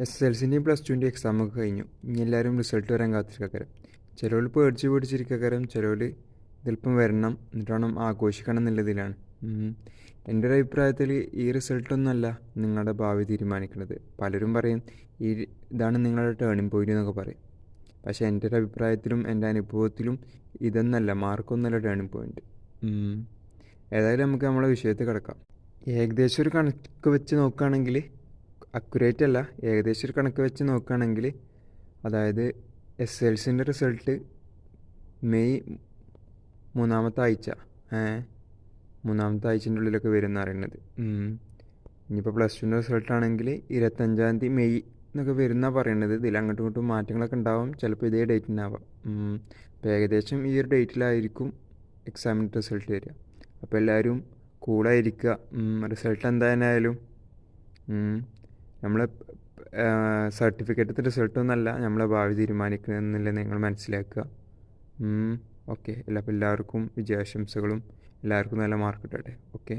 SSLCൻ്റെയും +2ൻ്റെയും എക്സാമൊക്കെ കഴിഞ്ഞു. ഇനി എല്ലാവരും റിസൾട്ട് വരാൻ കാത്തിരിക്കക്കാരം. ചിലവർ പേടിച്ചിരിക്കക്കാരം, ചിലവർ ഇതിലിപ്പം വരണം എന്നിട്ട് വേണം ആഘോഷിക്കണം എന്നുള്ളതിലാണ്. എൻ്റെ ഒരു അഭിപ്രായത്തിൽ ഈ റിസൾട്ടൊന്നുമല്ല നിങ്ങളുടെ ഭാവി തീരുമാനിക്കുന്നത്. പലരും പറയും ഇതാണ് നിങ്ങളുടെ ടേണിംഗ് പോയിൻ്റ് എന്നൊക്കെ പറയും. പക്ഷേ എൻ്റെ ഒരു അഭിപ്രായത്തിലും എൻ്റെ അനുഭവത്തിലും ഇതൊന്നല്ല, മാർക്കൊന്നല്ല ടേണിംഗ് പോയിൻ്റ്. ഏതായാലും നമുക്ക് നമ്മളെ വിഷയത്തിൽ കിടക്കാം. ഏകദേശം ഒരു കണക്ക് വെച്ച് നോക്കുകയാണെങ്കിൽ, അക്യുറേറ്റ് അല്ല, ഏകദേശം ഒരു കണക്ക് വെച്ച് നോക്കുകയാണെങ്കിൽ, അതായത് SSLCൻ്റെ റിസൾട്ട് മെയ് മൂന്നാമത്തെ ആഴ്ചൻ്റെ ഉള്ളിലൊക്കെ വരും എന്ന് പറയുന്നത്. ഇനിയിപ്പോൾ +2ൻ്റെ റിസൾട്ടാണെങ്കിൽ 25-ാം തീയതി മെയ് എന്നൊക്കെ വരുന്നതാണ് പറയുന്നത്. ഇതിൽ അങ്ങോട്ടും ഇങ്ങോട്ടും മാറ്റങ്ങളൊക്കെ ഉണ്ടാവും, ചിലപ്പോൾ ഇതേ ഡേറ്റിനാവാം. അപ്പോൾ ഏകദേശം ഈ ഒരു ഡേറ്റിലായിരിക്കും എക്സാമിൻ്റെ റിസൾട്ട് വരിക. അപ്പോൾ എല്ലാവരും കൂളായിരിക്കുക. റിസൾട്ട് എന്തായാലും നമ്മളെ സർട്ടിഫിക്കറ്റത്തെ റിസൾട്ടൊന്നുമല്ല നമ്മളെ ഭാവി തീരുമാനിക്കുന്നതെന്നില്ല നിങ്ങൾ മനസ്സിലാക്കുക. ഓക്കെ. അപ്പോൾ എല്ലാവർക്കും വിജയാശംസകളും. എല്ലാവർക്കും നല്ല മാർക്ക് കിട്ടട്ടെ. ഓക്കെ.